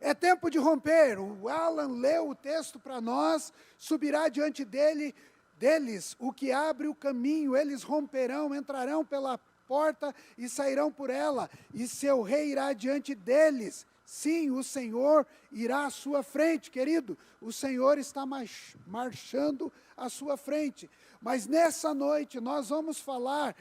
É tempo de romper. O Alan leu o texto para nós. Subirá diante deles o que abre o caminho. Eles romperão, entrarão pela porta e sairão por ela. E seu rei irá diante deles. Sim, o Senhor irá à sua frente, querido. O Senhor está marchando à sua frente. Mas nessa noite nós vamos falar,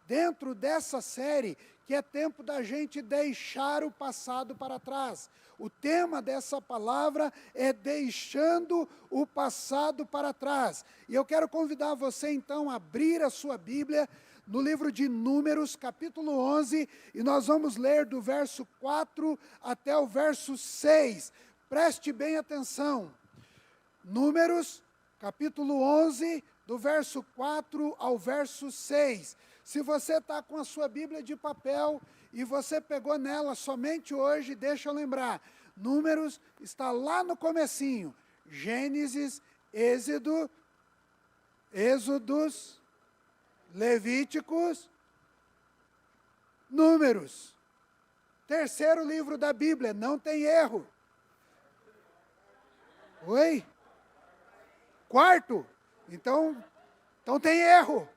dentro dessa série, que é tempo da gente deixar o passado para trás. O tema dessa palavra é deixando o passado para trás. E eu quero convidar você então a abrir a sua Bíblia no livro de Números, capítulo 11, e nós vamos ler do verso 4 até o verso 6. Preste bem atenção. Números, capítulo 11, do verso 4 ao verso 6. Se você está com a sua Bíblia de papel e você pegou nela somente hoje, deixa eu lembrar. Números está lá no comecinho. Gênesis, Êxodos, Levíticos, Números. Terceiro livro da Bíblia, não tem erro. Oi? Quarto? Então tem erro.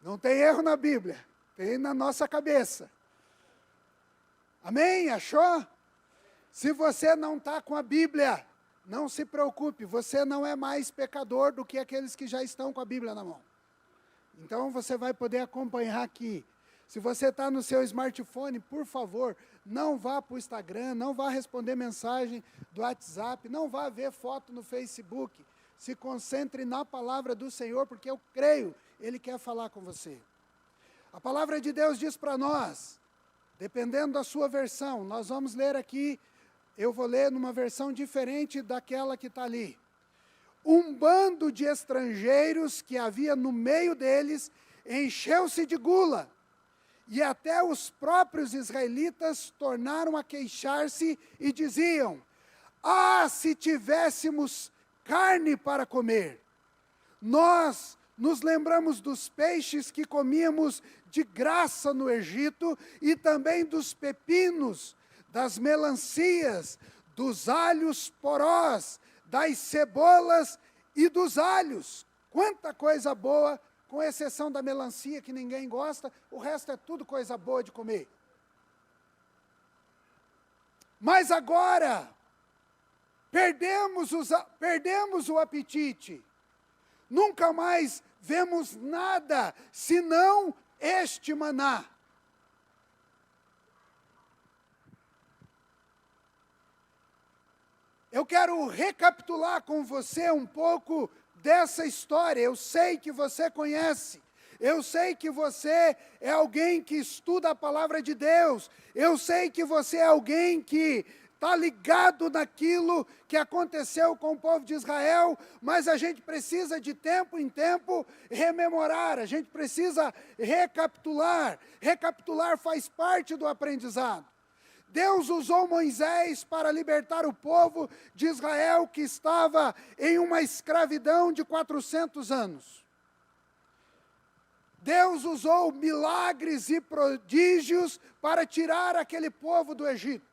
Não tem erro na Bíblia, tem na nossa cabeça. Amém? Achou? Se você não está com a Bíblia, não se preocupe, você não é mais pecador do que aqueles que já estão com a Bíblia na mão. Então você vai poder acompanhar aqui. Se você está no seu smartphone, por favor, não vá para o Instagram, não vá responder mensagem do WhatsApp, não vá ver foto no Facebook. Se concentre na palavra do Senhor, porque eu creio, Ele quer falar com você. A palavra de Deus diz para nós, dependendo da sua versão, nós vamos ler aqui, eu vou ler numa versão diferente daquela que está ali. Um bando de estrangeiros que havia no meio deles encheu-se de gula, e até os próprios israelitas tornaram a queixar-se e diziam: ah, se tivéssemos carne para comer! Nós nos lembramos dos peixes que comíamos de graça no Egito e também dos pepinos, das melancias, dos alhos porós, das cebolas e dos alhos. Quanta coisa boa, com exceção da melancia que ninguém gosta, o resto é tudo coisa boa de comer. Mas agora, perdemos o apetite. Nunca mais vemos nada senão este maná. Eu quero recapitular com você um pouco dessa história. Eu sei que você conhece. Eu sei que você é alguém que estuda a palavra de Deus. Eu sei que você é alguém que está ligado naquilo que aconteceu com o povo de Israel, mas a gente precisa de tempo em tempo rememorar, a gente precisa recapitular. Recapitular faz parte do aprendizado. Deus usou Moisés para libertar o povo de Israel que estava em uma escravidão de 400 anos. Deus usou milagres e prodígios para tirar aquele povo do Egito.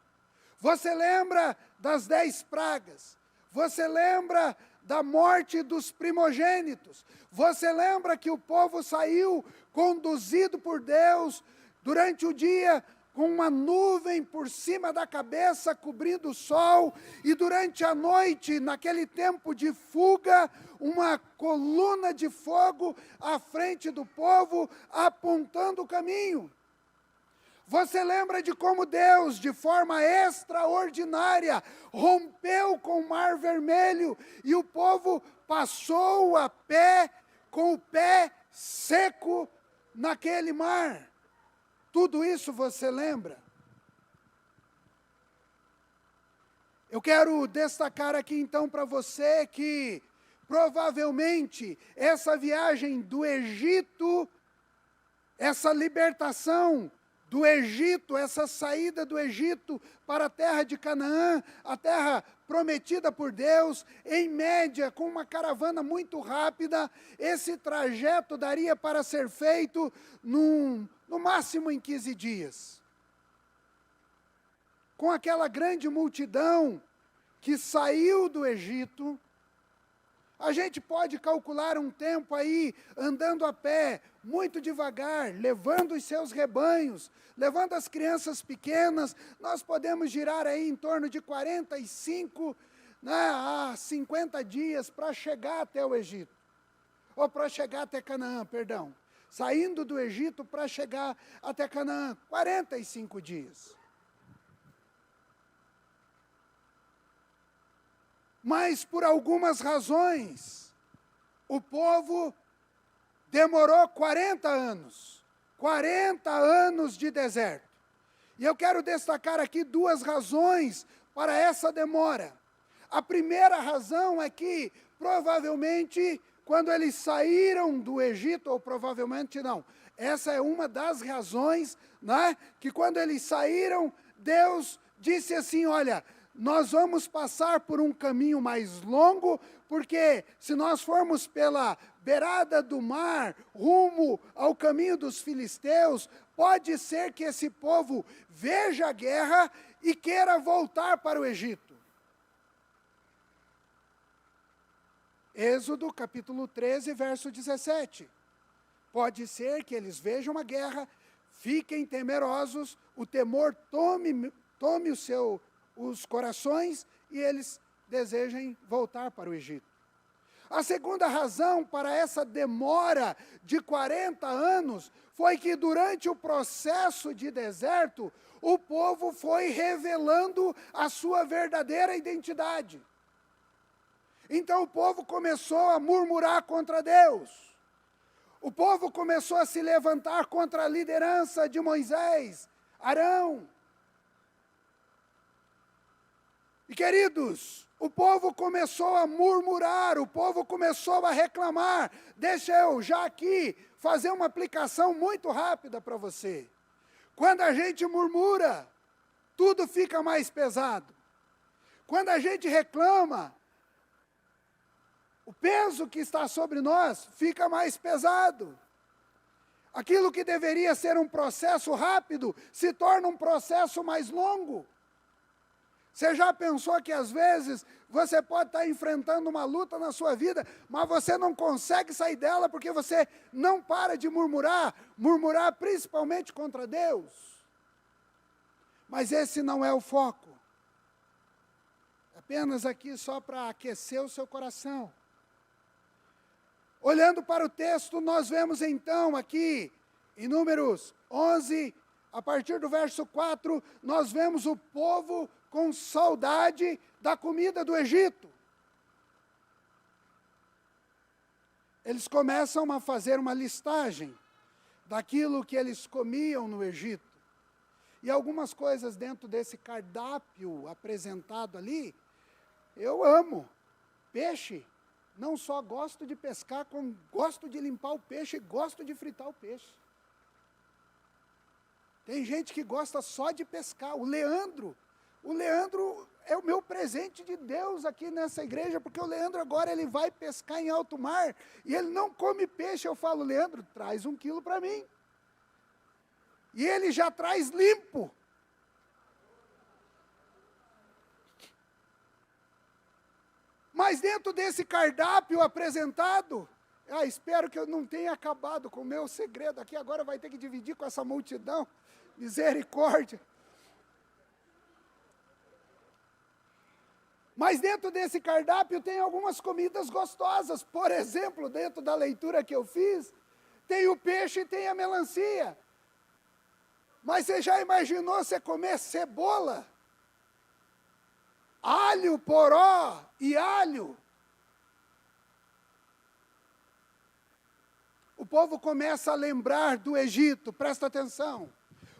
Você lembra das 10 pragas? Você lembra da morte dos primogênitos? Você lembra que o povo saiu conduzido por Deus durante o dia com uma nuvem por cima da cabeça, cobrindo o sol, e durante a noite, naquele tempo de fuga, uma coluna de fogo à frente do povo, apontando o caminho. Você lembra de como Deus, de forma extraordinária, rompeu com o Mar Vermelho, e o povo passou a pé, com o pé seco naquele mar. Tudo isso você lembra? Eu quero destacar aqui então para você que provavelmente essa viagem do Egito, essa libertação do Egito, essa saída do Egito para a terra de Canaã, a terra prometida por Deus, em média, com uma caravana muito rápida, esse trajeto daria para ser feito no máximo em 15 dias. com aquela grande multidão que saiu do Egito. A gente pode calcular um tempo aí, andando a pé, muito devagar, levando os seus rebanhos, levando as crianças pequenas, nós podemos girar aí em torno de 45, a 50 dias para chegar até o Egito. Ou para chegar até Canaã, perdão. Saindo do Egito para chegar até Canaã, 45 dias. Mas por algumas razões, o povo demorou 40 anos. 40 anos de deserto. E eu quero destacar aqui duas razões para essa demora. A primeira razão é que, provavelmente, quando eles saíram do Egito, ou provavelmente não, essa é uma das razões, né, que quando eles saíram, Deus disse assim, olha, nós vamos passar por um caminho mais longo, porque se nós formos pela beirada do mar, rumo ao caminho dos filisteus, pode ser que esse povo veja a guerra e queira voltar para o Egito. Êxodo capítulo 13, verso 17. Pode ser que eles vejam a guerra, fiquem temerosos, o temor tome os corações e eles desejem voltar para o Egito. A segunda razão para essa demora de 40 anos foi que durante o processo de deserto, o povo foi revelando a sua verdadeira identidade. Então o povo começou a murmurar contra Deus. O povo começou a se levantar contra a liderança de Moisés, Arão. E queridos, o povo começou a murmurar, o povo começou a reclamar. Deixa eu já aqui fazer uma aplicação muito rápida para você. Quando a gente murmura, tudo fica mais pesado. Quando a gente reclama, o peso que está sobre nós fica mais pesado. Aquilo que deveria ser um processo rápido, se torna um processo mais longo. Você já pensou que às vezes você pode estar enfrentando uma luta na sua vida, mas você não consegue sair dela porque você não para de murmurar principalmente contra Deus? Mas esse não é o foco. Apenas aqui só para aquecer o seu coração. Olhando para o texto, nós vemos então aqui, em Números 11, a partir do verso 4, nós vemos o povo com saudade da comida do Egito. Eles começam a fazer uma listagem daquilo que eles comiam no Egito. E algumas coisas dentro desse cardápio apresentado ali, eu amo. Peixe. Não só gosto de pescar, como gosto de limpar o peixe e gosto de fritar o peixe. Tem gente que gosta só de pescar. O Leandro é o meu presente de Deus aqui nessa igreja, porque o Leandro agora ele vai pescar em alto mar e ele não come peixe. Eu falo, Leandro, traz 1 quilo para mim. E ele já traz limpo. Mas dentro desse cardápio apresentado, espero que eu não tenha acabado com o meu segredo aqui, agora vai ter que dividir com essa multidão, misericórdia. Mas dentro desse cardápio tem algumas comidas gostosas, por exemplo, dentro da leitura que eu fiz, tem o peixe e tem a melancia. Mas você já imaginou você comer cebola? Alho, poró e alho. O povo começa a lembrar do Egito, presta atenção.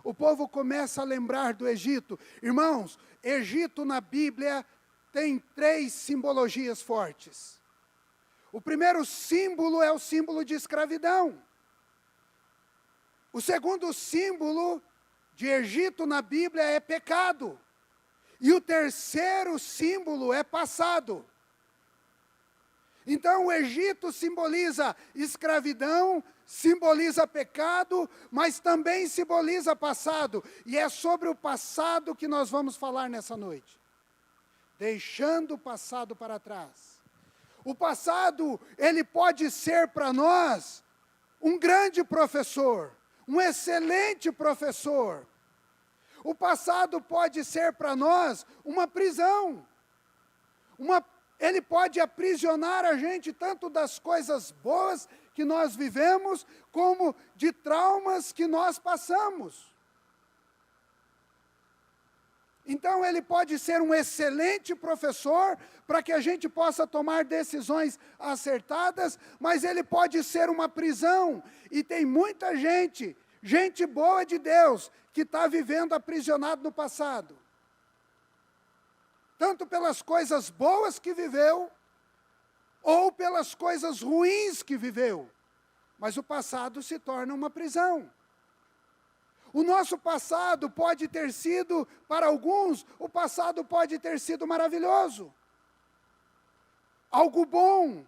O povo começa a lembrar do Egito. Irmãos, Egito na Bíblia tem 3 simbologias fortes. O primeiro símbolo é o símbolo de escravidão. O segundo símbolo de Egito na Bíblia é pecado. E o terceiro símbolo é passado. Então o Egito simboliza escravidão, simboliza pecado, mas também simboliza passado. E é sobre o passado que nós vamos falar nessa noite. Deixando o passado para trás. O passado, ele pode ser para nós um grande professor, um excelente professor. O passado pode ser para nós uma prisão. Ele pode aprisionar a gente tanto das coisas boas que nós vivemos, como de traumas que nós passamos. Então, ele pode ser um excelente professor para que a gente possa tomar decisões acertadas, mas ele pode ser uma prisão. E tem muita gente boa de Deus, que está vivendo aprisionado no passado. Tanto pelas coisas boas que viveu, ou pelas coisas ruins que viveu. Mas o passado se torna uma prisão. O nosso passado pode ter sido, para alguns, o passado pode ter sido maravilhoso. Algo bom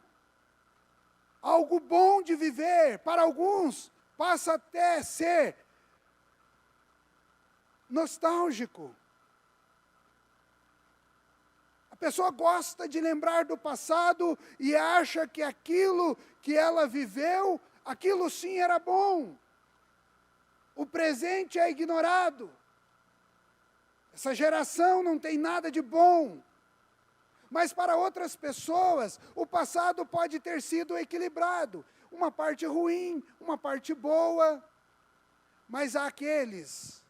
de viver. Para alguns, passa até a ser nostálgico. A pessoa gosta de lembrar do passado e acha que aquilo que ela viveu, aquilo sim era bom. O presente é ignorado. Essa geração não tem nada de bom. Mas para outras pessoas, o passado pode ter sido equilibrado. Uma parte ruim, uma parte boa. Mas há aqueles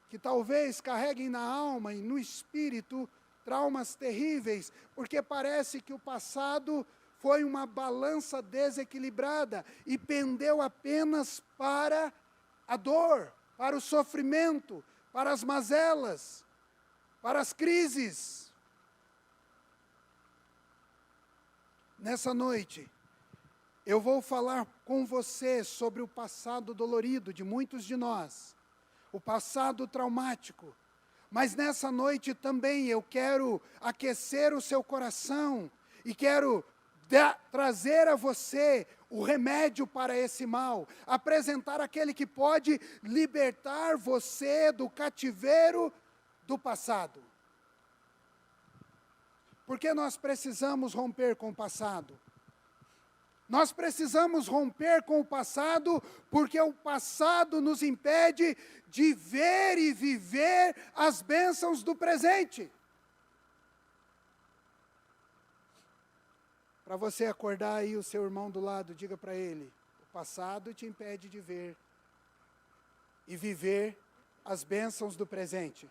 que talvez carreguem na alma e no espírito traumas terríveis, porque parece que o passado foi uma balança desequilibrada e pendeu apenas para a dor, para o sofrimento, para as mazelas, para as crises. Nessa noite, eu vou falar com você sobre o passado dolorido de muitos de nós, o passado traumático. Mas nessa noite também eu quero aquecer o seu coração e quero trazer a você o remédio para esse mal, apresentar aquele que pode libertar você do cativeiro do passado. Porque nós precisamos romper com o passado. Nós precisamos romper com o passado, porque o passado nos impede de ver e viver as bênçãos do presente. Para você acordar aí o seu irmão do lado, diga para ele: o passado te impede de ver e viver as bênçãos do presente.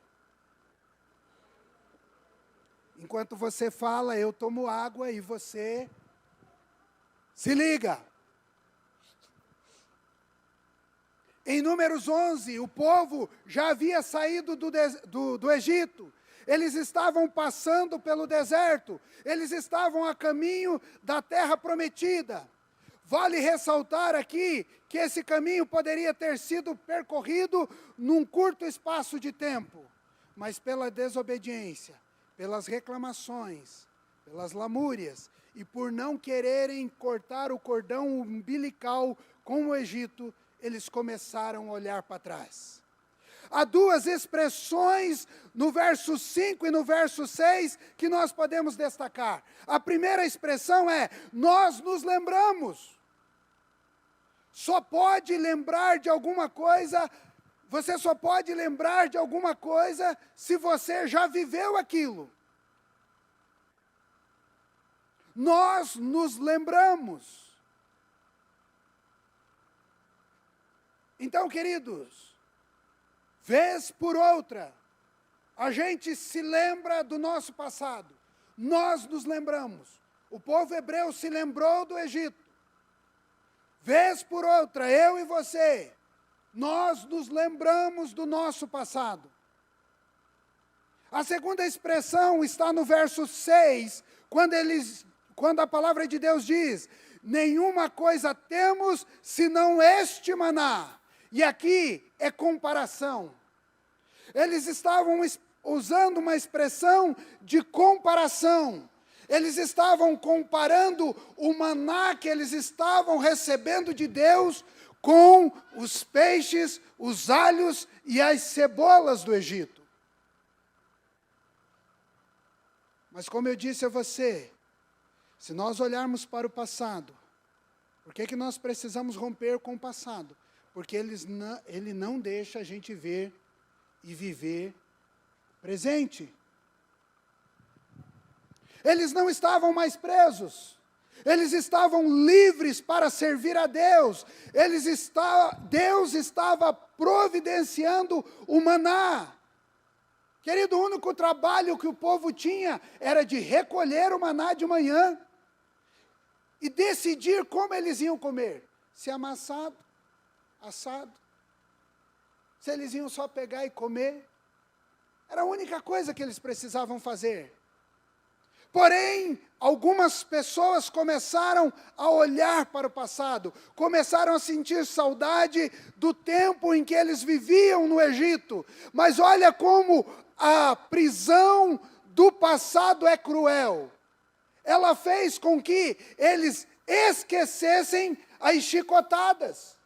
Enquanto você fala, eu tomo água e você se liga. Em Números 11, o povo já havia saído do Egito. Eles estavam passando pelo deserto. Eles estavam a caminho da terra prometida. Vale ressaltar aqui que esse caminho poderia ter sido percorrido num curto espaço de tempo. Mas pela desobediência, pelas reclamações, pelas lamúrias, e por não quererem cortar o cordão umbilical com o Egito, eles começaram a olhar para trás. Há duas expressões no verso 5 e no verso 6 que nós podemos destacar. A primeira expressão é: nós nos lembramos. Só pode lembrar de alguma coisa, você só pode lembrar de alguma coisa se você já viveu aquilo. Nós nos lembramos. Então, queridos, vez por outra, a gente se lembra do nosso passado. Nós nos lembramos. O povo hebreu se lembrou do Egito. Vez por outra, eu e você, nós nos lembramos do nosso passado. A segunda expressão está no verso 6, quando a palavra de Deus diz: nenhuma coisa temos senão este maná. E aqui é comparação. Eles estavam usando uma expressão de comparação. Eles estavam comparando o maná que eles estavam recebendo de Deus com os peixes, os alhos e as cebolas do Egito. Mas como eu disse a você, se nós olharmos para o passado, por que nós precisamos romper com o passado? Porque ele não deixa a gente ver e viver o presente. Eles não estavam mais presos. Eles estavam livres para servir a Deus. Deus estava providenciando o maná. Querido, o único trabalho que o povo tinha era de recolher o maná de manhã e decidir como eles iam comer. Se amassado, assado, se eles iam só pegar e comer. Era a única coisa que eles precisavam fazer. Porém, algumas pessoas começaram a olhar para o passado, começaram a sentir saudade do tempo em que eles viviam no Egito. Mas olha como a prisão do passado é cruel. Ela fez com que eles esquecessem as chicotadas,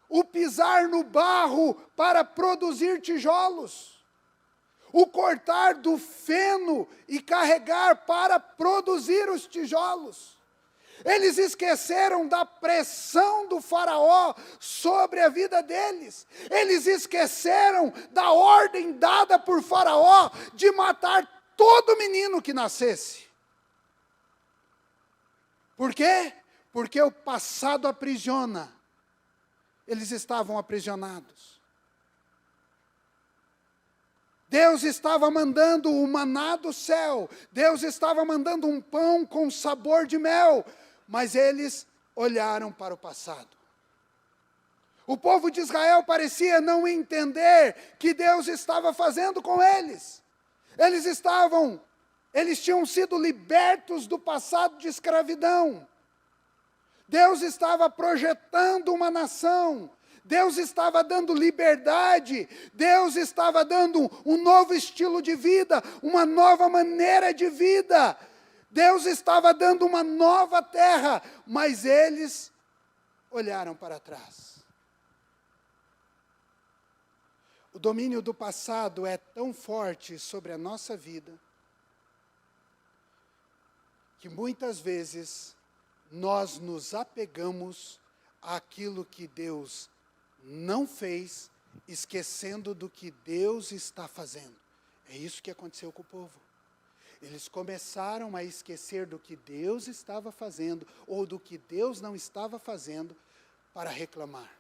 o pisar no barro para produzir tijolos, o cortar do feno e carregar para produzir os tijolos. Eles esqueceram da pressão do faraó sobre a vida deles. Eles esqueceram da ordem dada por faraó de matar todo menino que nascesse. Por quê? Porque o passado aprisiona. Eles estavam aprisionados. Deus estava mandando o maná do céu. Deus estava mandando um pão com sabor de mel. Mas eles olharam para o passado. O povo de Israel parecia não entender que Deus estava fazendo com eles. Eles tinham sido libertos do passado de escravidão. Deus estava projetando uma nação. Deus estava dando liberdade, Deus estava dando um novo estilo de vida, uma nova maneira de vida. Deus estava dando uma nova terra, mas eles olharam para trás. O domínio do passado é tão forte sobre a nossa vida, que muitas vezes nós nos apegamos àquilo que Deus não fez, esquecendo do que Deus está fazendo. É isso que aconteceu com o povo. Eles começaram a esquecer do que Deus estava fazendo, ou do que Deus não estava fazendo, para reclamar.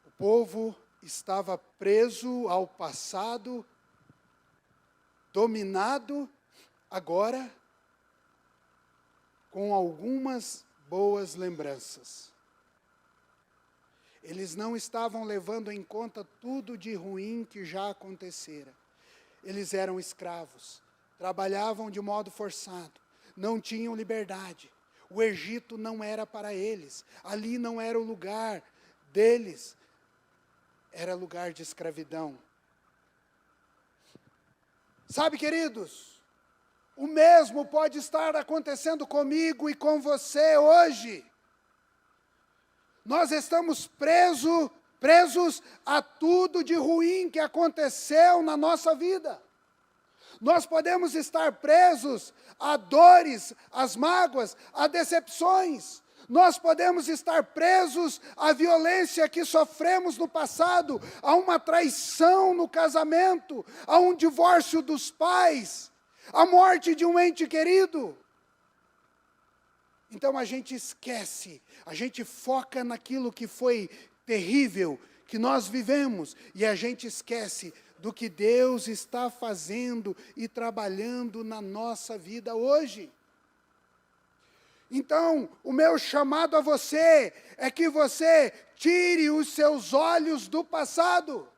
O povo estava preso ao passado, dominado, agora, com algumas boas lembranças. Eles não estavam levando em conta tudo de ruim que já acontecera. Eles eram escravos, trabalhavam de modo forçado, não tinham liberdade. O Egito não era para eles, ali não era o lugar deles, era lugar de escravidão. Sabe, queridos, o mesmo pode estar acontecendo comigo e com você hoje. Nós estamos presos a tudo de ruim que aconteceu na nossa vida. Nós podemos estar presos a dores, às mágoas, a decepções. Nós podemos estar presos à violência que sofremos no passado, a uma traição no casamento, a um divórcio dos pais, a morte de um ente querido. Então a gente esquece, a gente foca naquilo que foi terrível, que nós vivemos, e a gente esquece do que Deus está fazendo e trabalhando na nossa vida hoje. Então, o meu chamado a você é que você tire os seus olhos do passado.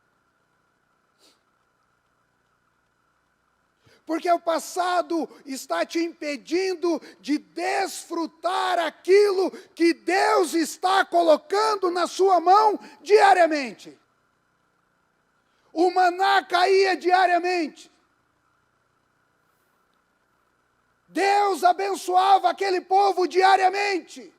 Porque o passado está te impedindo de desfrutar aquilo que Deus está colocando na sua mão diariamente. O maná caía diariamente. Deus abençoava aquele povo diariamente.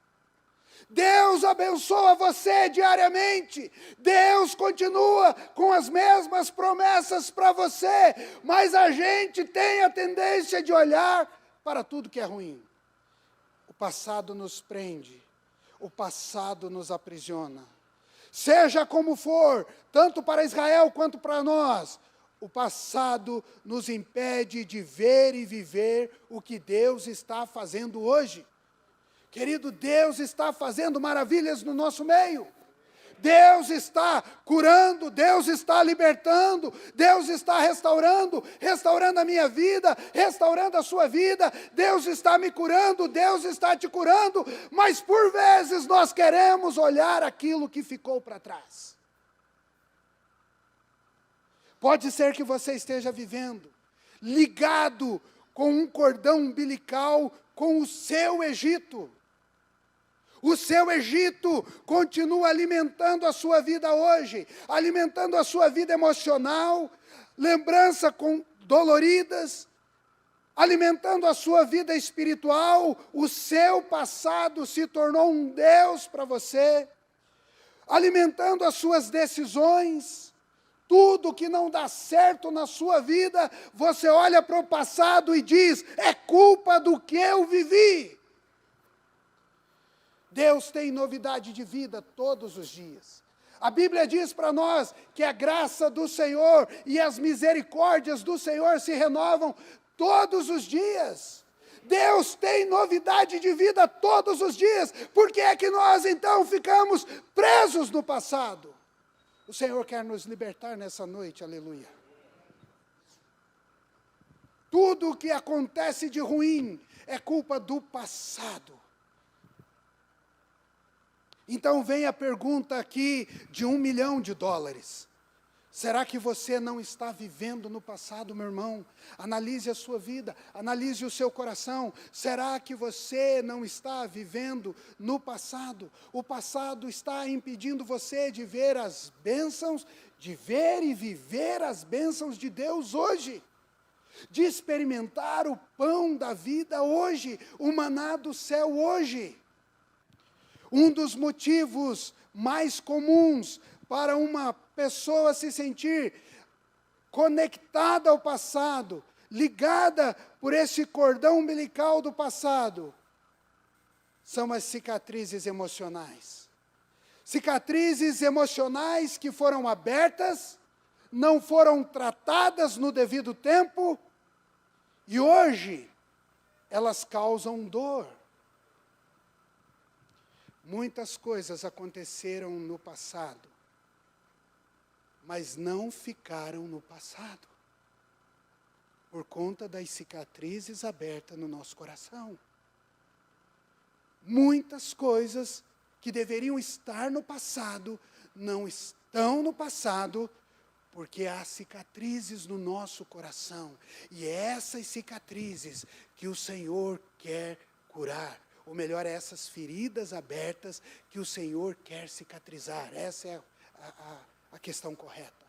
Deus abençoa você diariamente. Deus continua com as mesmas promessas para você, mas a gente tem a tendência de olhar para tudo que é ruim. O passado nos prende, o passado nos aprisiona. Seja como for, tanto para Israel quanto para nós, o passado nos impede de ver e viver o que Deus está fazendo hoje. Querido, Deus está fazendo maravilhas no nosso meio. Deus está curando, Deus está libertando, Deus está restaurando a minha vida, restaurando a sua vida. Deus está me curando, Deus está te curando, mas por vezes nós queremos olhar aquilo que ficou para trás. Pode ser que você esteja vivendo ligado com um cordão umbilical com o seu Egito. O seu Egito continua alimentando a sua vida hoje, alimentando a sua vida emocional, lembranças doloridas, alimentando a sua vida espiritual. O seu passado se tornou um Deus para você, alimentando as suas decisões. Tudo que não dá certo na sua vida, você olha para o passado e diz: é culpa do que eu vivi. Deus tem novidade de vida todos os dias. A Bíblia diz para nós que a graça do Senhor e as misericórdias do Senhor se renovam todos os dias. Deus tem novidade de vida todos os dias. Por que é que nós então ficamos presos no passado? O Senhor quer nos libertar nessa noite, aleluia. Tudo o que acontece de ruim é culpa do passado. Então vem a pergunta aqui de $1 milhão. Será que você não está vivendo no passado, meu irmão? Analise a sua vida, analise o seu coração. Será que você não está vivendo no passado? O passado está impedindo você de ver as bênçãos, de ver e viver as bênçãos de Deus hoje. De experimentar o pão da vida hoje, o maná do céu hoje. Um dos motivos mais comuns para uma pessoa se sentir conectada ao passado, ligada por esse cordão umbilical do passado, são as cicatrizes emocionais. Cicatrizes emocionais que foram abertas, não foram tratadas no devido tempo, e hoje elas causam dor. Muitas coisas aconteceram no passado, mas não ficaram no passado, por conta das cicatrizes abertas no nosso coração. Muitas coisas que deveriam estar no passado, não estão no passado, porque há cicatrizes no nosso coração, e é essas cicatrizes que o Senhor quer curar. Ou melhor, essas feridas abertas que o Senhor quer cicatrizar. Essa é a questão correta.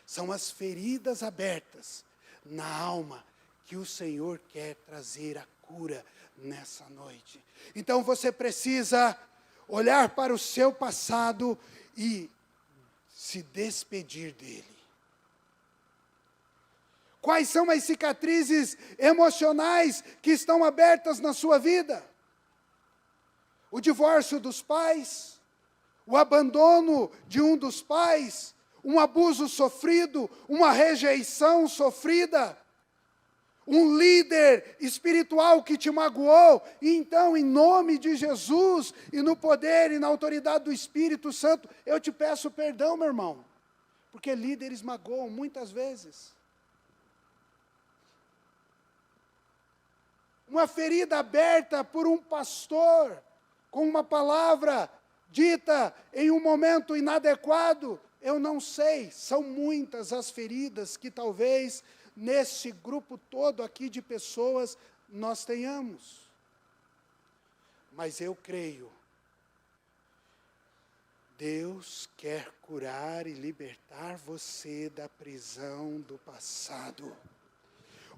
São as feridas abertas na alma que o Senhor quer trazer a cura nessa noite. Então você precisa olhar para o seu passado e se despedir dele. Quais são as cicatrizes emocionais que estão abertas na sua vida? O divórcio dos pais, o abandono de um dos pais, um abuso sofrido, uma rejeição sofrida, um líder espiritual que te magoou. E então, em nome de Jesus, e no poder e na autoridade do Espírito Santo, eu te peço perdão, meu irmão, porque líderes magoam muitas vezes. Uma ferida aberta por um pastor, com uma palavra dita em um momento inadequado, eu não sei, são muitas as feridas que talvez nesse grupo todo aqui de pessoas nós tenhamos. Mas eu creio, Deus quer curar e libertar você da prisão do passado.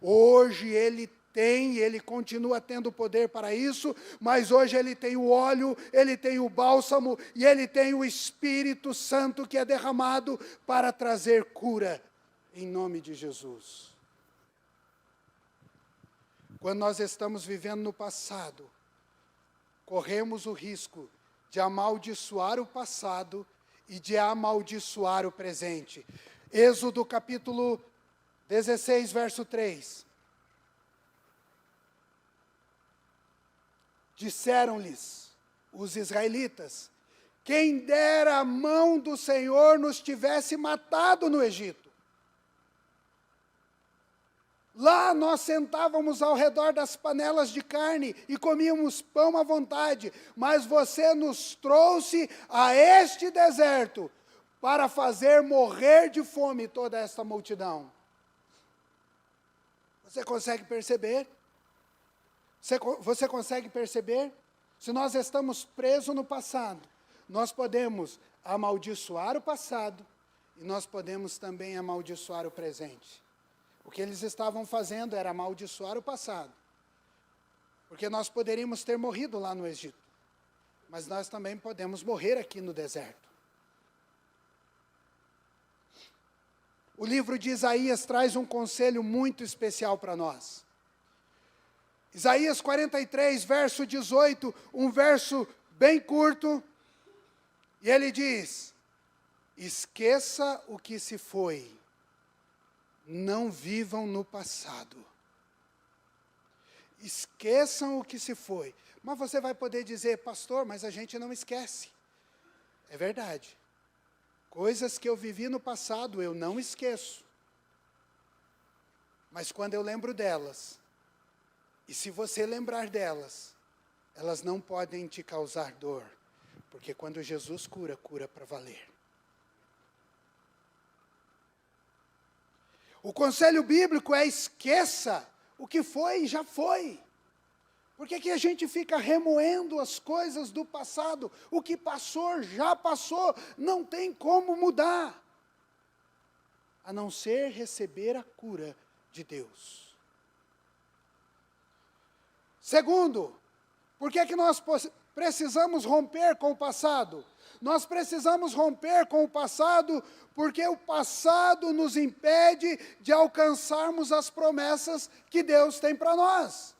Hoje Ele Tem, ele continua tendo poder para isso, mas hoje ele tem o óleo, ele tem o bálsamo e ele tem o Espírito Santo que é derramado para trazer cura, em nome de Jesus. Quando nós estamos vivendo no passado, corremos o risco de amaldiçoar o passado e de amaldiçoar o presente. Êxodo capítulo 16, verso 3. Disseram-lhes os israelitas: quem dera a mão do Senhor nos tivesse matado no Egito. Lá nós sentávamos ao redor das panelas de carne e comíamos pão à vontade, mas você nos trouxe a este deserto para fazer morrer de fome toda esta multidão. Você consegue perceber? Você consegue perceber? Se nós estamos presos no passado, nós podemos amaldiçoar o passado e nós podemos também amaldiçoar o presente. O que eles estavam fazendo era amaldiçoar o passado, porque nós poderíamos ter morrido lá no Egito, mas nós também podemos morrer aqui no deserto. O livro de Isaías traz um conselho muito especial para nós. Isaías 43, verso 18, um verso bem curto, e ele diz: esqueça o que se foi, não vivam no passado. Esqueçam o que se foi. Mas você vai poder dizer: pastor, mas a gente não esquece. É verdade. Coisas que eu vivi no passado eu não esqueço. Mas quando eu lembro delas, e se você lembrar delas, elas não podem te causar dor, porque quando Jesus cura, cura para valer. O conselho bíblico é: esqueça o que foi e já foi. Por que a gente fica remoendo as coisas do passado? O que passou, já passou, não tem como mudar, a não ser receber a cura de Deus. Segundo, por que nós precisamos romper com o passado? Nós precisamos romper com o passado porque o passado nos impede de alcançarmos as promessas que Deus tem para nós.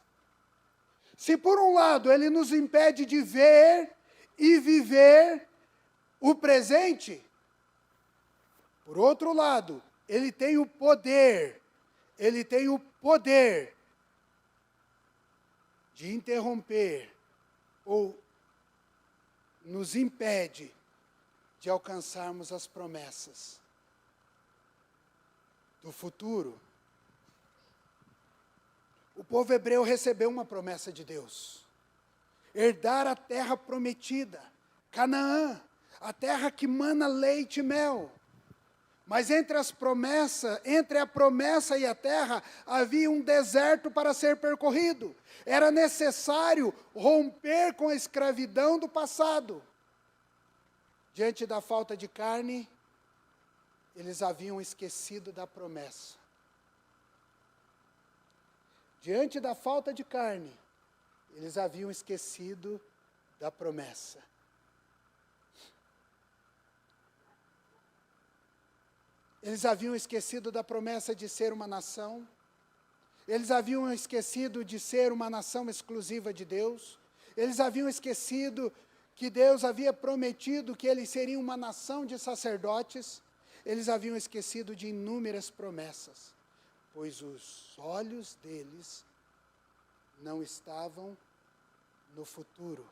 Se por um lado ele nos impede de ver e viver o presente, por outro lado, ele tem o poder de interromper ou nos impede de alcançarmos as promessas do futuro. O povo hebreu recebeu uma promessa de Deus: herdar a terra prometida, Canaã, a terra que mana leite e mel. Mas entre a promessa e a terra, havia um deserto para ser percorrido. Era necessário romper com a escravidão do passado. Diante da falta de carne, eles haviam esquecido da promessa. Diante da falta de carne, eles haviam esquecido da promessa. Eles haviam esquecido da promessa de ser uma nação. Eles haviam esquecido de ser uma nação exclusiva de Deus. Eles haviam esquecido que Deus havia prometido que eles seriam uma nação de sacerdotes. Eles haviam esquecido de inúmeras promessas, pois os olhos deles não estavam no futuro,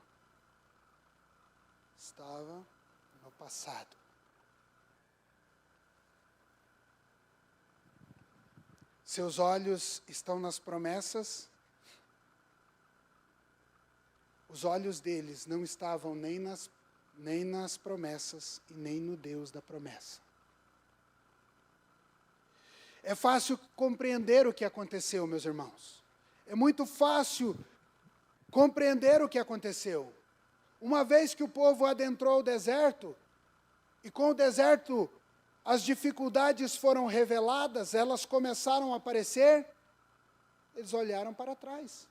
estavam no passado. Seus olhos estão nas promessas, os olhos deles não estavam nem nas promessas e nem no Deus da promessa. É fácil compreender o que aconteceu, meus irmãos. É muito fácil compreender o que aconteceu. Uma vez que o povo adentrou o deserto, e com o deserto as dificuldades foram reveladas, elas começaram a aparecer, Eles olharam para trás.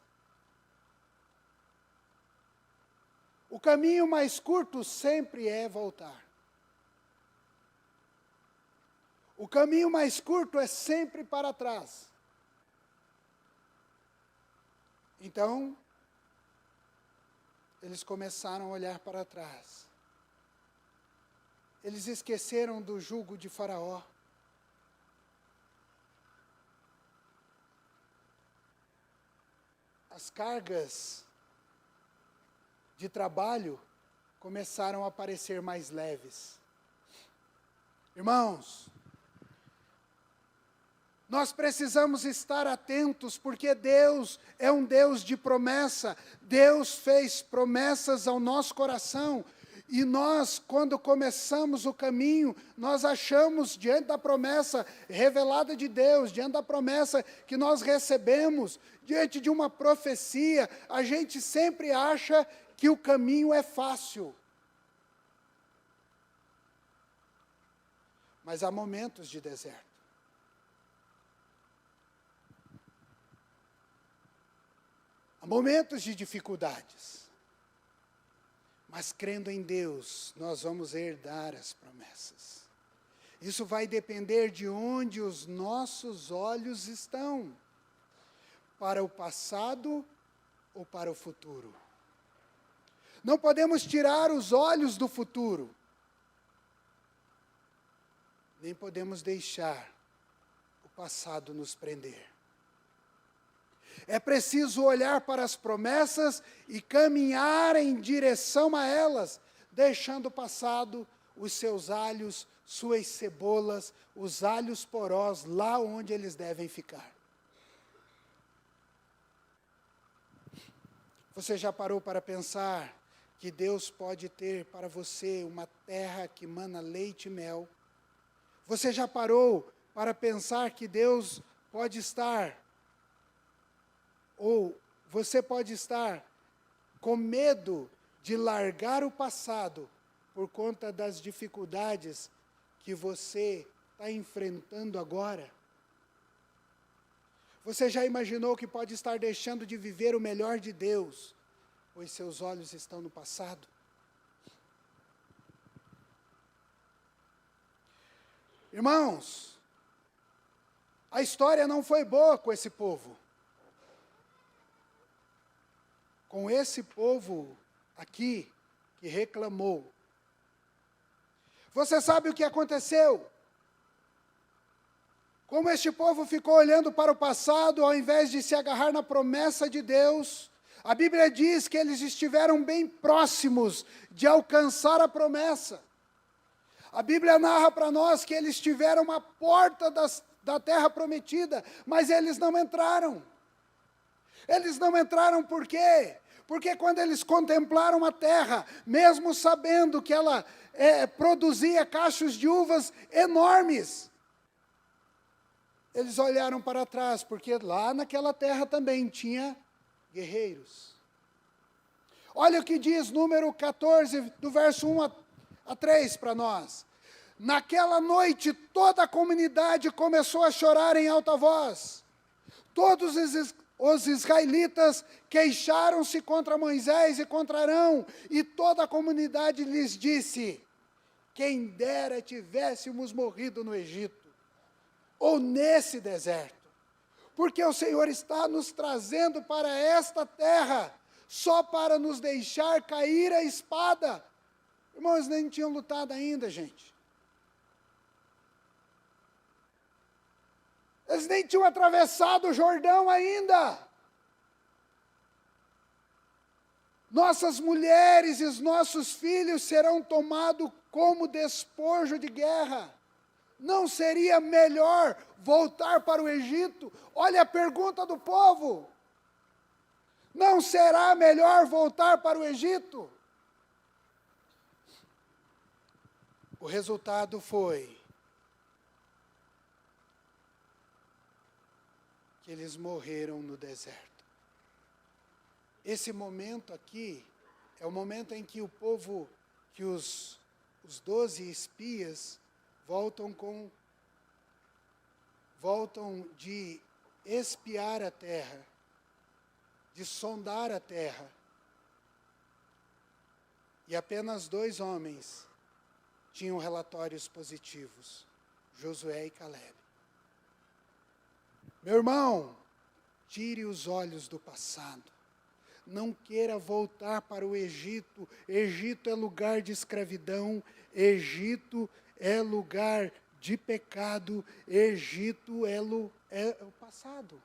O caminho mais curto sempre é voltar. O caminho mais curto é sempre para trás. Então, eles começaram a olhar para trás. Eles esqueceram do jugo de Faraó. As cargas de trabalho começaram a parecer mais leves. Irmãos, nós precisamos estar atentos, porque Deus é um Deus de promessa. Deus fez promessas ao nosso coração. E nós, quando começamos o caminho, nós achamos, diante da promessa revelada de Deus, diante da promessa que nós recebemos, diante de uma profecia, a gente sempre acha que o caminho é fácil. Mas há momentos de deserto. Há momentos de dificuldades. Mas crendo em Deus, nós vamos herdar as promessas. Isso vai depender de onde os nossos olhos estão. Para o passado ou para o futuro. Não podemos tirar os olhos do futuro. Nem podemos deixar o passado nos prender. É preciso olhar para as promessas e caminhar em direção a elas, deixando o passado, os seus alhos, suas cebolas, os alhos porós, lá onde eles devem ficar. Você já parou para pensar que Deus pode ter para você uma terra que mana leite e mel? Você já parou para pensar que Deus pode estar, ou você pode estar com medo de largar o passado por conta das dificuldades que você está enfrentando agora? Você já imaginou que pode estar deixando de viver o melhor de Deus, pois seus olhos estão no passado? Irmãos, a história não foi boa com esse povo. Com esse povo aqui que reclamou. Você sabe o que aconteceu? Como este povo ficou olhando para o passado, ao invés de se agarrar na promessa de Deus, a Bíblia diz que eles estiveram bem próximos de alcançar a promessa. A Bíblia narra para nós que eles tiveram a porta da terra prometida, mas eles não entraram. Eles não entraram por quê? Porque quando eles contemplaram a terra, mesmo sabendo que ela produzia cachos de uvas enormes, eles olharam para trás, porque lá naquela terra também tinha guerreiros. Olha o que diz número 14, do verso 1 a 3 para nós. Naquela noite, toda a comunidade começou a chorar em alta voz. Todos os israelitas queixaram-se contra Moisés e contra Arão, e toda a comunidade lhes disse: quem dera tivéssemos morrido no Egito, ou nesse deserto, porque o Senhor está nos trazendo para esta terra, só para nos deixar cair a espada. Irmãos, nem tinham lutado ainda, gente. Eles nem tinham atravessado o Jordão ainda. Nossas mulheres e os nossos filhos serão tomados como despojo de guerra. Não seria melhor voltar para o Egito? Olha a pergunta do povo. Não será melhor voltar para o Egito? O resultado foi que eles morreram no deserto. Esse momento aqui é o momento em que o povo, que os 12 espias voltam de espiar a terra, de sondar a terra. E apenas 2 homens tinham relatórios positivos, Josué e Caleb. Meu irmão, tire os olhos do passado. Não queira voltar para o Egito. Egito é lugar de escravidão. Egito é lugar de pecado. Egito é o passado.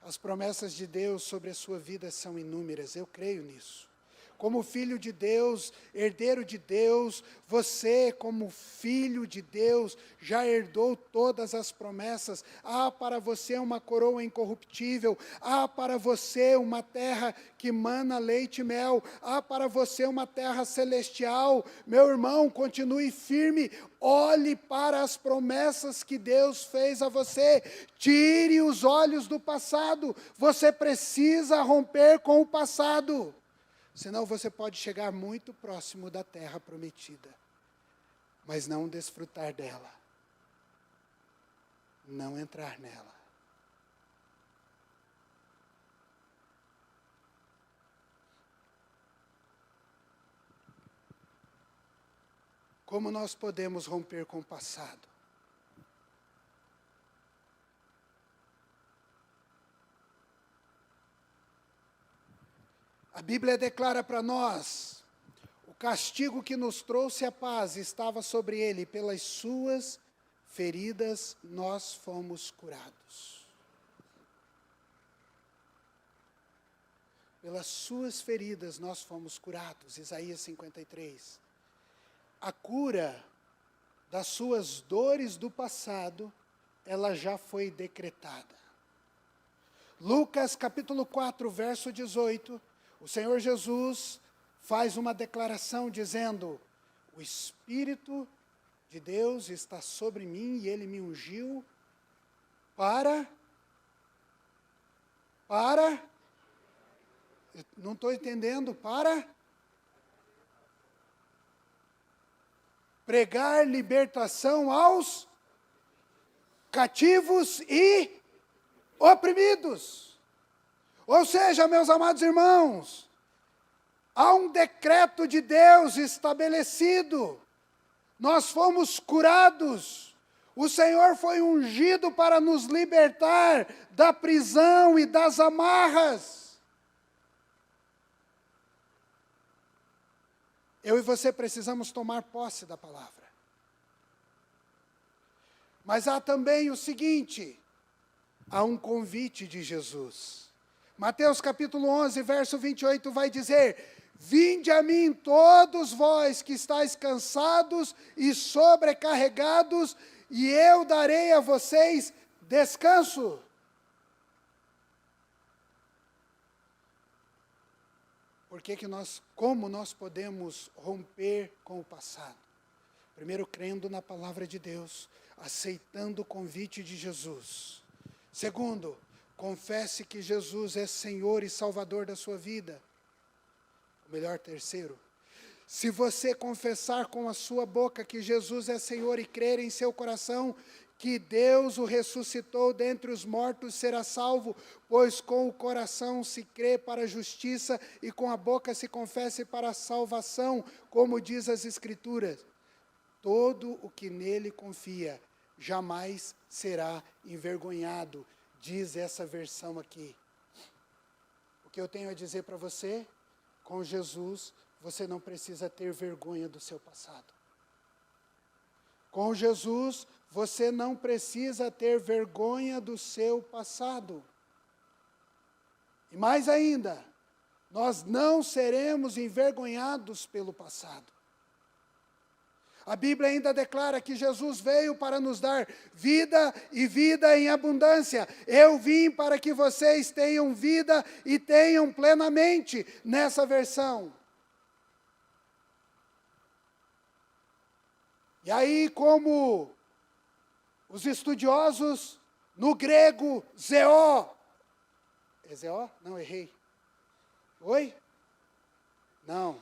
As promessas de Deus sobre a sua vida são inúmeras, eu creio nisso. Como filho de Deus, herdeiro de Deus, você, como filho de Deus, já herdou todas as promessas. Há para você uma coroa incorruptível, há para você uma terra que mana leite e mel, há para você uma terra celestial. Meu irmão, continue firme, olhe para as promessas que Deus fez a você. Tire os olhos do passado, você precisa romper com o passado. Senão você pode chegar muito próximo da terra prometida, mas não desfrutar dela, não entrar nela. Como nós podemos romper com o passado? A Bíblia declara para nós, o castigo que nos trouxe a paz estava sobre ele, pelas suas feridas nós fomos curados. Pelas suas feridas nós fomos curados, Isaías 53. A cura das suas dores do passado, ela já foi decretada. Lucas capítulo 4, verso 18, o Senhor Jesus faz uma declaração dizendo, o Espírito de Deus está sobre mim e Ele me ungiu não estou entendendo, para pregar libertação aos cativos e oprimidos. Ou seja, meus amados irmãos, há um decreto de Deus estabelecido. Nós fomos curados. O Senhor foi ungido para nos libertar da prisão e das amarras. Eu e você precisamos tomar posse da palavra. Mas há também o seguinte, há um convite de Jesus. Mateus capítulo 11, verso 28 vai dizer, vinde a mim todos vós que estáis cansados e sobrecarregados, e eu darei a vocês descanso. Como nós podemos romper com o passado? Primeiro, crendo na palavra de Deus, aceitando o convite de Jesus. Segundo, confesse que Jesus é Senhor e Salvador da sua vida. O melhor, terceiro, se você confessar com a sua boca que Jesus é Senhor e crer em seu coração que Deus o ressuscitou dentre os mortos, será salvo, pois com o coração se crê para a justiça e com a boca se confessa para a salvação, como diz as Escrituras. Todo o que nele confia jamais será envergonhado, diz essa versão aqui. O que eu tenho a dizer para você? Com Jesus, você não precisa ter vergonha do seu passado. Com Jesus, você não precisa ter vergonha do seu passado. E mais ainda, nós não seremos envergonhados pelo passado. A Bíblia ainda declara que Jesus veio para nos dar vida e vida em abundância. Eu vim para que vocês tenham vida e tenham plenamente, nessa versão. E aí, como os estudiosos, no grego, zeó. É zeó? Não, errei. Oi? Não.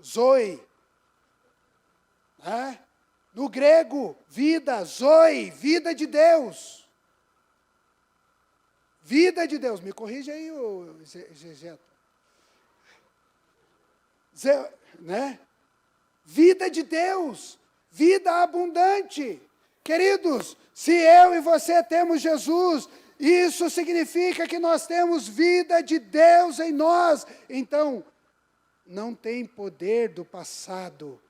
Zoe. No grego, vida, zoe, vida de Deus. Vida de Deus. Me corrija aí, o Gegeto. Né? Vida de Deus. Vida abundante. Queridos, se eu e você temos Jesus, isso significa que nós temos vida de Deus em nós. Então, não tem poder do passado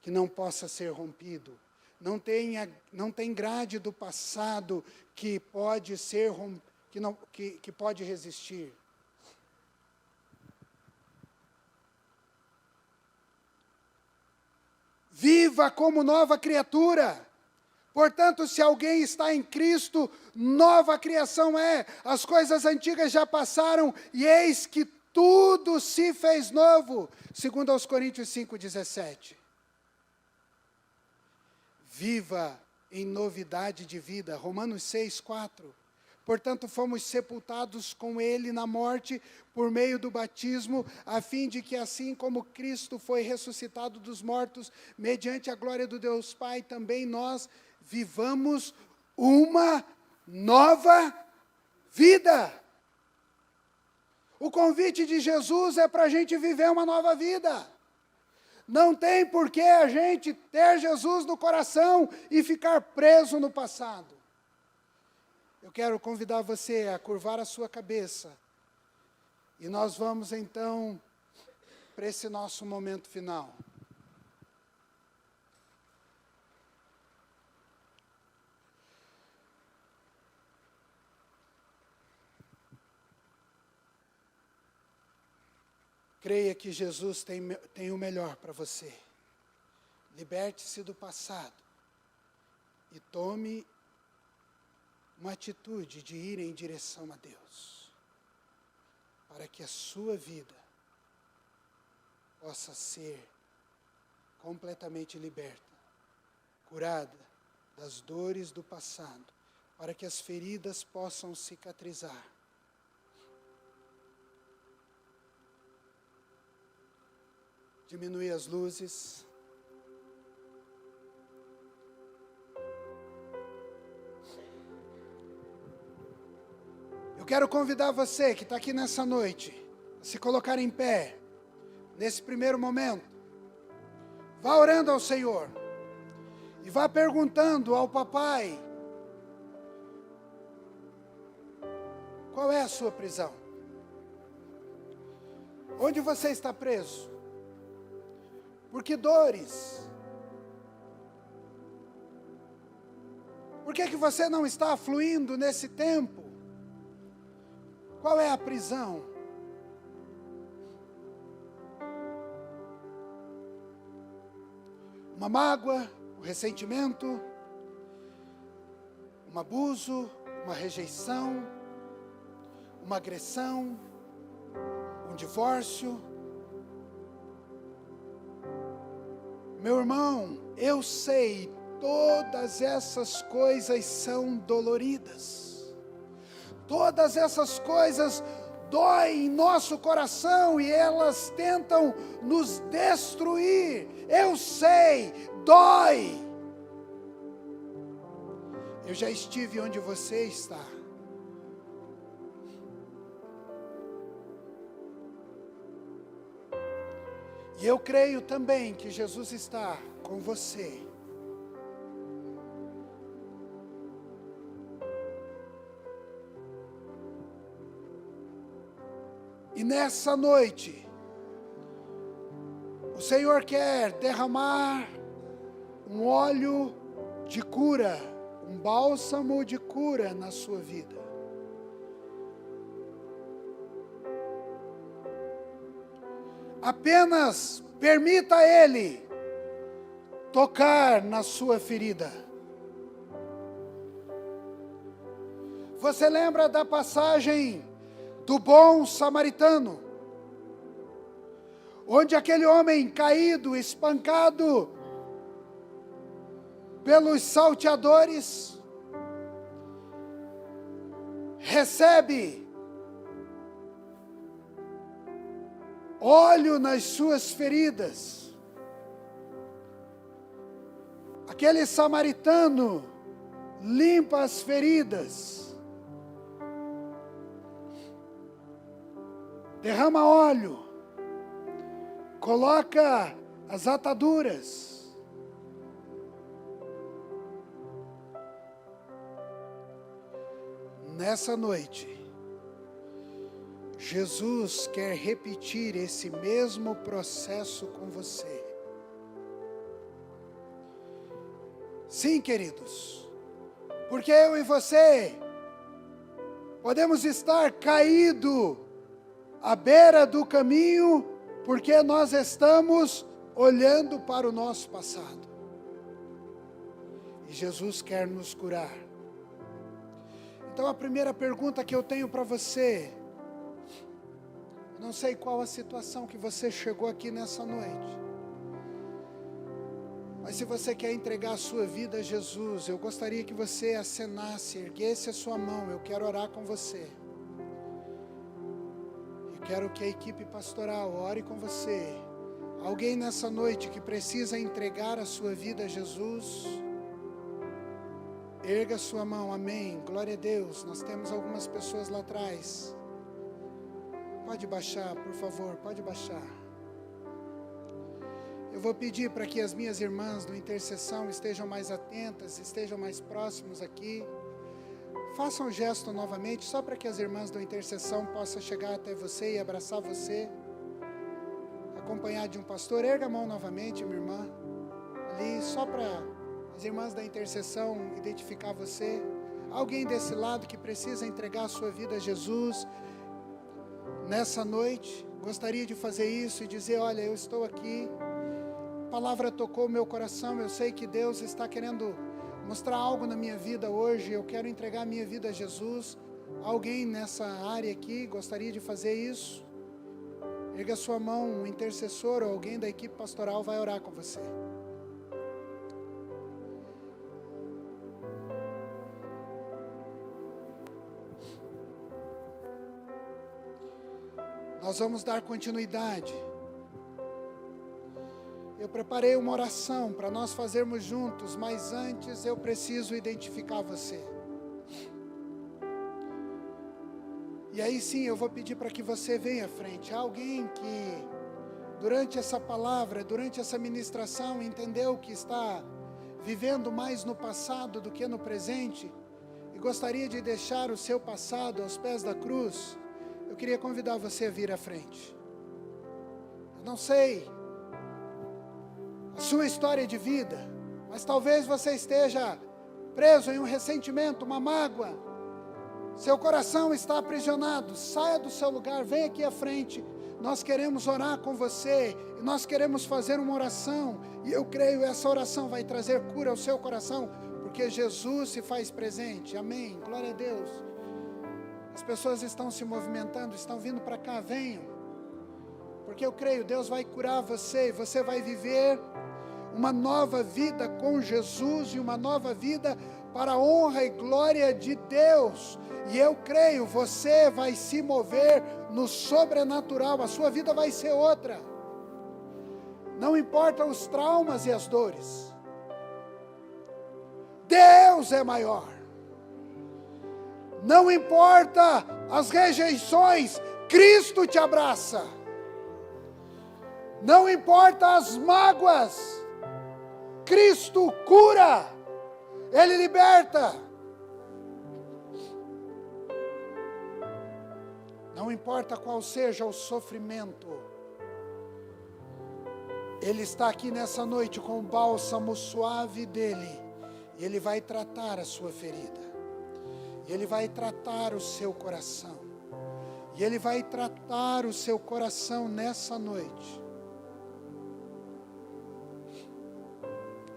que não possa ser rompido. Não tem grade do passado que pode ser que pode resistir. Viva como nova criatura. Portanto, se alguém está em Cristo, nova criação é. As coisas antigas já passaram e eis que tudo se fez novo. Segundo aos Coríntios 5:17. Viva em novidade de vida. Romanos 6:4. Portanto, fomos sepultados com Ele na morte por meio do batismo, a fim de que assim como Cristo foi ressuscitado dos mortos, mediante a glória do Deus Pai, também nós vivamos uma nova vida. O convite de Jesus é para a gente viver uma nova vida. Não tem por que a gente ter Jesus no coração e ficar preso no passado. Eu quero convidar você a curvar a sua cabeça. E nós vamos então para esse nosso momento final. Creia que Jesus tem o melhor para você. Liberte-se do passado e tome uma atitude de ir em direção a Deus, para que a sua vida possa ser completamente liberta, curada das dores do passado, para que as feridas possam cicatrizar. Diminui as luzes. Eu quero convidar você que está aqui nessa noite, a se colocar em pé, nesse primeiro momento. Vá orando ao Senhor, e vá perguntando ao papai, qual é a sua prisão? Onde você está preso? Por que dores? Por que você não está fluindo nesse tempo? Qual é a prisão? Uma mágoa, um ressentimento, um abuso, uma rejeição, uma agressão, um divórcio. Meu irmão, eu sei, todas essas coisas são doloridas. Todas essas coisas doem em nosso coração e elas tentam nos destruir. Eu sei, dói. Eu já estive onde você está. E eu creio também que Jesus está com você. E nessa noite, o Senhor quer derramar um óleo de cura, um bálsamo de cura na sua vida. Apenas permita a Ele tocar na sua ferida. Você lembra da passagem do bom samaritano, onde aquele homem caído, espancado pelos salteadores, recebe óleo nas suas feridas. Aquele samaritano limpa as feridas, derrama óleo, coloca as ataduras. Nessa noite, Jesus quer repetir esse mesmo processo com você. Sim, queridos, porque eu e você podemos estar caído à beira do caminho, porque nós estamos olhando para o nosso passado. E Jesus quer nos curar. Então a primeira pergunta que eu tenho para você, não sei qual a situação que você chegou aqui nessa noite, mas se você quer entregar a sua vida a Jesus, eu gostaria que você acenasse, erguesse a sua mão, eu quero orar com você. Eu quero que a equipe pastoral ore com você. Alguém nessa noite que precisa entregar a sua vida a Jesus, erga a sua mão, amém, glória a Deus. Nós temos algumas pessoas lá atrás. Pode baixar, por favor, pode baixar. Eu vou pedir para que as minhas irmãs do intercessão estejam mais atentas, estejam mais próximos aqui. Façam um gesto novamente, só para que as irmãs do intercessão possam chegar até você e abraçar você. Acompanhado de um pastor, erga a mão novamente, minha irmã. Ali, só para as irmãs da intercessão identificar você. Alguém desse lado que precisa entregar a sua vida a Jesus nessa noite, gostaria de fazer isso e dizer: olha, eu estou aqui, a palavra tocou meu coração, eu sei que Deus está querendo mostrar algo na minha vida hoje, eu quero entregar a minha vida a Jesus. Alguém nessa área aqui gostaria de fazer isso? Erga a sua mão, um intercessor ou alguém da equipe pastoral vai orar com você. Nós vamos dar continuidade. Eu preparei uma oração para nós fazermos juntos, mas antes eu preciso identificar você. E aí sim eu vou pedir para que você venha à frente. Há alguém que durante essa palavra, durante essa ministração, entendeu que está vivendo mais no passado do que no presente e gostaria de deixar o seu passado aos pés da cruz. Eu queria convidar você a vir à frente. Eu não sei a sua história de vida, mas talvez você esteja preso em um ressentimento, uma mágoa. Seu coração está aprisionado. Saia do seu lugar, venha aqui à frente. Nós queremos orar com você, e nós queremos fazer uma oração, e eu creio que essa oração vai trazer cura ao seu coração, porque Jesus se faz presente, amém, glória a Deus. As pessoas estão se movimentando, estão vindo para cá, venham, porque eu creio, Deus vai curar você, e você vai viver uma nova vida com Jesus, e uma nova vida para a honra e glória de Deus. E eu creio, você vai se mover no sobrenatural, a sua vida vai ser outra. Não importa os traumas e as dores, Deus é maior. Não importa as rejeições, Cristo te abraça. Não importa as mágoas, Cristo cura, Ele liberta. Não importa qual seja o sofrimento, Ele está aqui nessa noite com o bálsamo suave dEle, e Ele vai tratar a sua ferida, e Ele vai tratar o seu coração, e Ele vai tratar o seu coração nessa noite.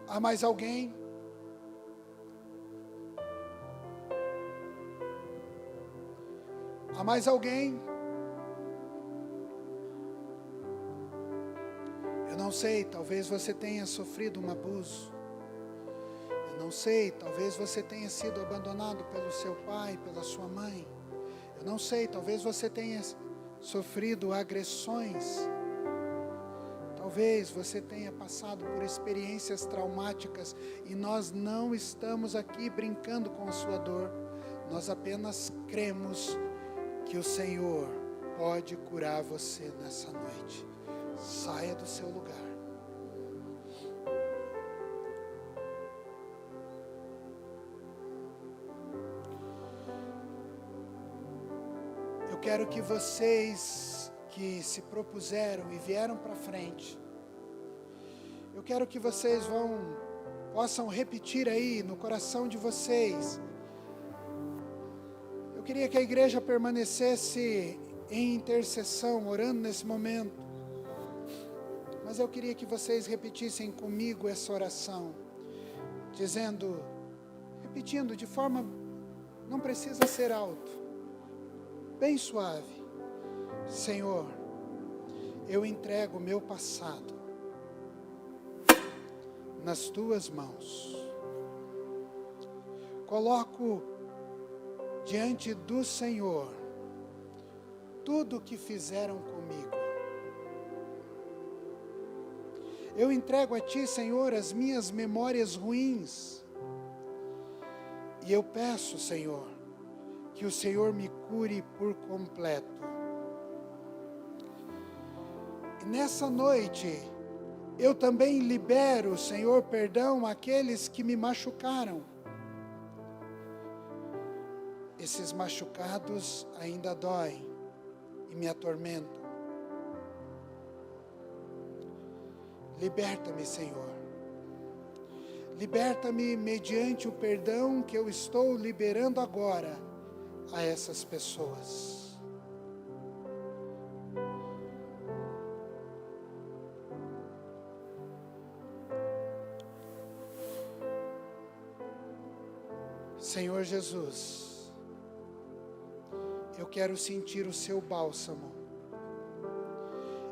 Há mais alguém? Há mais alguém? Eu não sei, talvez você tenha sofrido um abuso. Eu não sei, talvez você tenha sido abandonado pelo seu pai, pela sua mãe. Eu não sei, talvez você tenha sofrido agressões. Talvez você tenha passado por experiências traumáticas e nós não estamos aqui brincando com a sua dor. Nós apenas cremos que o Senhor pode curar você nessa noite. Saia do seu lugar. Eu quero que vocês que se propuseram e vieram para frente, eu quero que vocês possam repetir aí no coração de vocês. Eu queria que a igreja permanecesse em intercessão, orando nesse momento, mas eu queria que vocês repetissem comigo essa oração, repetindo de forma, não precisa ser alto, bem suave. Senhor, eu entrego o meu passado nas tuas mãos. Coloco diante do Senhor tudo o que fizeram comigo. Eu entrego a Ti, Senhor, as minhas memórias ruins. E eu peço, Senhor, que o Senhor me cure por completo. Nessa noite, eu também libero, Senhor, perdão àqueles que me machucaram. Esses machucados ainda doem e me atormentam. Liberta-me, Senhor. Liberta-me mediante o perdão que eu estou liberando agora a essas pessoas. Senhor Jesus, eu quero sentir o seu bálsamo,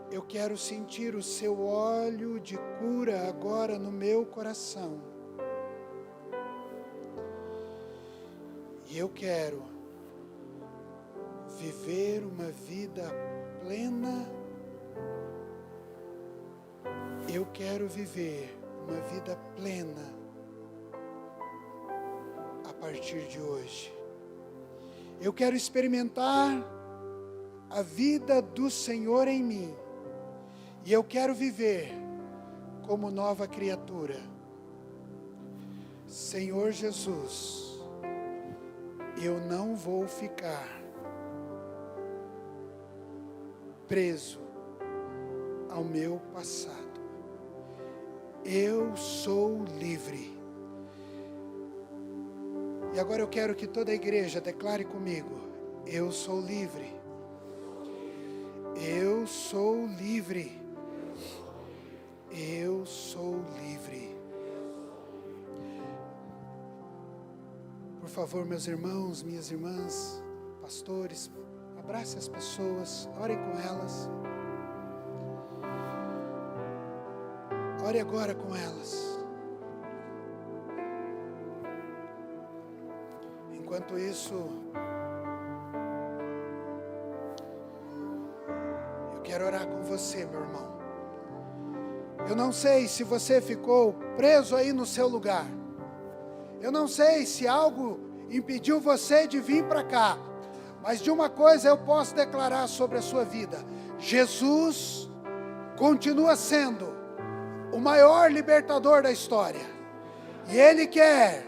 eu quero sentir o seu óleo de cura agora no meu coração, e eu quero viver uma vida plena, eu quero viver uma vida plena a partir de hoje. Eu quero experimentar a vida do Senhor em mim, e eu quero viver como nova criatura. Senhor Jesus, eu não vou ficar preso ao meu passado. Eu sou livre. E agora eu quero que toda a igreja declare comigo: eu sou livre. Eu sou livre. Eu sou livre. Por favor, meus irmãos, minhas irmãs, pastores, abrace as pessoas, orem com elas. Ore agora com elas. Enquanto isso, eu quero orar com você, meu irmão. Eu não sei se você ficou preso aí no seu lugar. Eu não sei se algo impediu você de vir para cá. Mas de uma coisa eu posso declarar sobre a sua vida: Jesus continua sendo o maior libertador da história. E Ele quer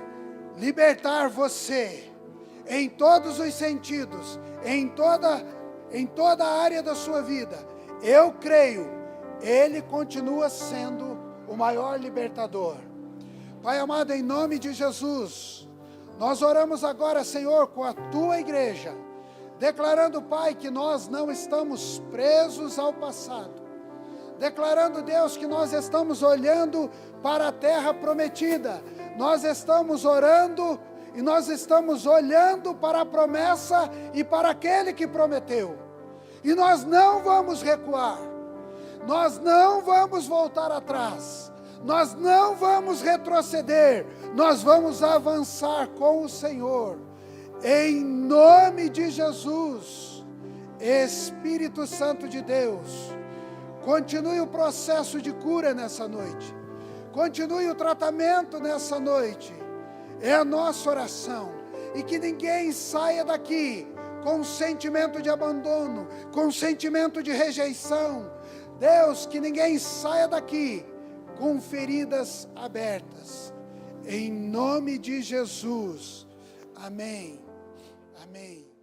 libertar você em todos os sentidos, em toda a área da sua vida. Eu creio, Ele continua sendo o maior libertador. Pai amado, em nome de Jesus, nós oramos agora, Senhor, com a Tua igreja, declarando, Pai, que nós não estamos presos ao passado, declarando, Deus, que nós estamos olhando para a terra prometida, nós estamos orando e nós estamos olhando para a promessa e para aquele que prometeu, e nós não vamos recuar, nós não vamos voltar atrás, nós não vamos retroceder, nós vamos avançar com o Senhor, em nome de Jesus. Espírito Santo de Deus, Continue o processo de cura nessa noite. Continue o tratamento nessa noite. É a nossa oração. E que ninguém saia daqui com um sentimento de abandono, com um sentimento de rejeição. Deus, que ninguém saia daqui com feridas abertas. Em nome de Jesus. Amém. Amém.